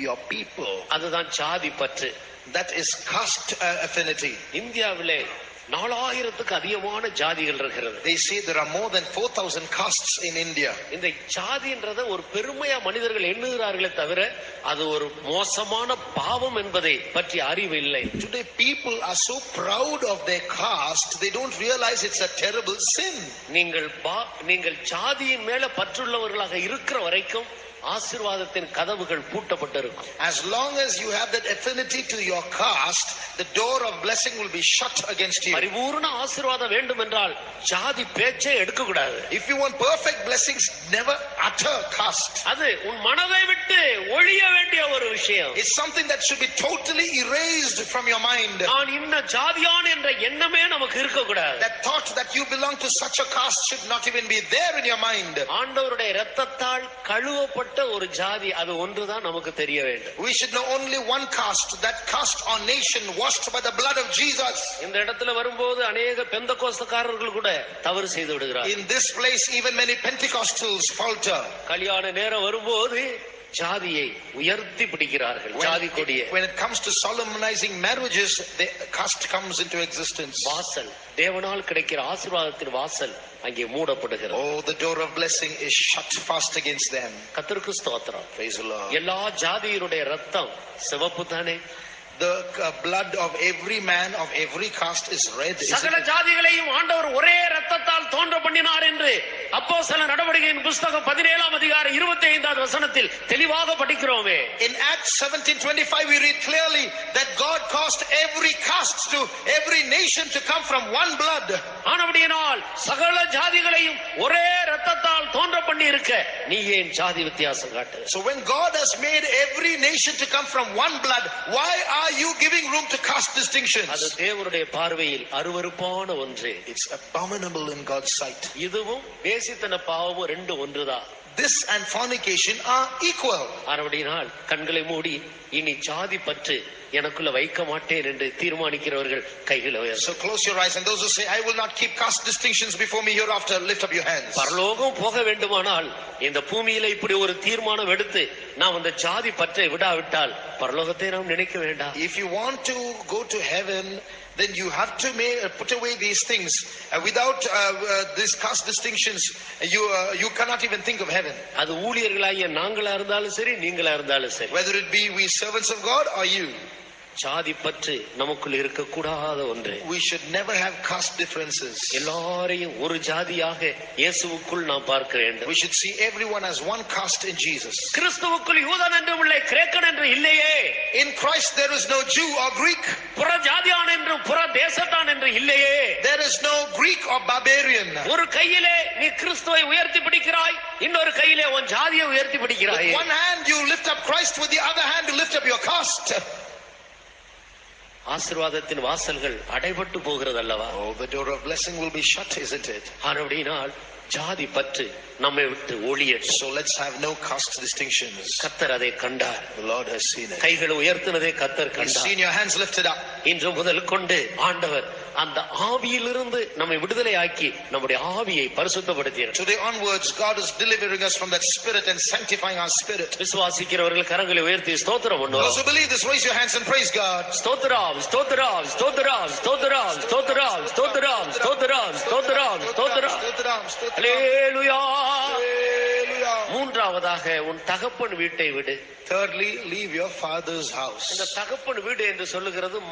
your people. அதுதான் ஜாதி பற்று. That is caste affinity. இந்தியாவிலே 4000க்கு அதிகமான ஜாதிகள் இருக்கிறது. They say there are more than 4000 castes in India. இந்த ஜாதின்றத ஒரு பெருமையா மனிதர்கள் எண்ணுகிறார்களே தவிர அது ஒரு மோசமான பாவம் என்பதை பற்றி அறிவு இல்லை. Today people are so proud of their caste, they don't realize it's a terrible sin. நீங்கள் ஜாதியின் மேல பற்றுள்ளவர்களாக இருக்கிற வரைக்கும் ஆசீர்வாதத்தின் கதவுகள் பூட்டப்பட்டிருக்கும். As long as you have that affinity to your caste, the door of blessing will be shut against you. பரிபூர்ண ஆசீர்வாதம் வேண்டும் என்றால் ஜாதி பேச்சே எடுக்க கூடாது. If you want perfect blessings, never utter caste. அது உன் மனதை விட்டு ஒழிய வேண்டிய ஒரு விஷயம். It's something that should be totally erased from your mind. நான் இன்ன ஜாதியான் என்ற எண்ணமே நமக்கு இருக்க கூடாது. That thought that you belong to such a caste should not even be there in your mind. ஆண்டவருடைய இரத்தத்தால் கழுவப்பட்ட ஒரு ஜாதி அது ஒன்றுதான் நமக்கு தெரிய வேண்டும். We should know only one caste, that caste or nation washed by the blood of Jesus. இந்த இடத்துல வரும்போது अनेक பெந்தகோஸ்தக்காரர்கள் கூட தவறு செய்து விடுகிறார்கள். In this place even many Pentecostals falter. கல்யாண நேரம் வரும்போது ஜாதியை உயர்த்தி பிடிக்கிறார்கள். ஜாதி கொடியை. When it comes to solemnizing marriages, the caste comes into existence. வாசல் தேவனால் கிடைக்கிற ஆசீர்வாதத்தின் வாசல் அங்கே மூடப்படுகிறது. Oh, the door of blessing is shut fast against them. கர்த்தருக்கு ஸ்தோத்திரம். Praise the Lord. எல்லா ஜாதியினுடைய ரத்தம் சிவப்பு தானே. The blood of every man of every caste is red. சகல ஜாதிகளையும் ஆண்டவர் ஒரே இரத்தத்தால் தோன்ற பண்ணினார் என்று அப்போஸ்தலர் நடவடிக்கையின் புத்தகம் 17ஆம் அதிகாரம் 25வது வசனத்தில் தெளிவாக படிக்கிறோமே. In Acts 17:25 we read clearly that God caused every caste to every nation to come from one blood. ஆனபடியினால் சகல ஜாதிகளையும் ஒரே இரத்தத்தால் தோன்ற பண்ணி இருக்க நீ ஏன் ஜாதி வித்தியாசம் காட்டு? So when God has made every nation to come from one blood, why are you giving room to caste distinctions? அது தேவனுடைய பார்வையில் அருவருப்பான ஒன்று. It's abominable in God's sight. இதுவும் வேசித்தன பாவமும் ரெண்டு ஒன்றுதான். This and fornication are equal. ஆனபடியினால் கண்களை மூடி இனி ஜாதி பற்று எனக்குள்ள வைக்க மாட்டேன் என்று தீர்மானிக்கிறவர்கள் கைகளை உயர்த்து. So close your eyes, and those who say I will not keep caste distinctions before me hereafter, lift up your hands. பரலோகம் போக வேண்டுமானால் இந்த பூமியில இப்படி ஒரு தீர்மானம் எடுத்து நாம் அந்த ஜாதி பற்றை விடாவிட்டால் பரலோகத்தை நாம் நினைக்க வேண்டாம். If you want to go to heaven, then you have to put away these things. Without these caste distinctions, you cannot even think of heaven. அது ஊழியர்களாகிய நாங்களா இருந்தாலும் சரி நீங்களா இருந்தாலும் சரி. Whether it be we servants of God or you. ஜாதி பற்று நமக்குள் இருக்க கூடாத ஒன்று. We should never have caste differences. எல்லாரையும் ஒரு ஜாதியாக இயேசுவுக்குள் நாம் பார்க்க வேண்டும். We should see everyone as one caste in Jesus. கிறிஸ்துவுக்குள் யூதன் என்றும் இல்லை கிரேக்கன் என்று இல்லையே. In Christ there is no Jew or Greek. புற ஜாதியான் என்றும் புற தேசத்தான் என்று இல்லையே. There is no Greek or barbarian. ஒரு கையிலே நீ கிறிஸ்துவை உயர்த்தி பிடிக்கிறாய், இன்னொரு கையிலே உன் ஜாதியை உயர்த்தி பிடிக்கிறாய். With one hand you lift up Christ, with the other hand you lift up your caste. ஆசீர்வாதத்தின் வாசல்கள் அடைபட்டு போகிறது அல்லவா? Oh, the door of blessing will be shut, isn't it? ஆனபடியினால் ஜாதி பற்று நம்மை விட்டு ஒழியட்டும். So let's have no caste distinctions. கர்த்தர் அதை கண்டார். The Lord has seen it. கைகளை உயர்த்தினதை கர்த்தர் He's கண்டார். seen your hands lifted up. இன்று முதல் கொண்டு ஆண்டவர் அந்த ஆவியிலிருந்து நம்மை விடுதலை ஆக்கி நம்முடைய ஆவியை பரிசுத்தப்படுத்தினார். Today onwards God is delivering us from that spirit and sanctifying our spirit. விசுவாசிக்கிறவர்கள் கரங்களை உயர்த்தி ஸ்தோத்திரம் பண்ணுவோம். Those who believe this, raise your hands and praise God. ஸ்தோத்திரம் ஸ்தோத்திரம் ஸ்தோத்திரம் ஸ்தோத்திரம் ஸ்தோத்திரம் ஸ்தோத்திரம் ஸ்தோத்திரம் ஸ்தோத்திரம் ஸ்தோத்திரம். ஹல்லேலூயா. மூன்றாவதாக உன் தகப்பன் வீட்டை விடு. Thirdly, leave your father's house. இந்த தகப்பன் வீடு என்று சொல்லுகிறது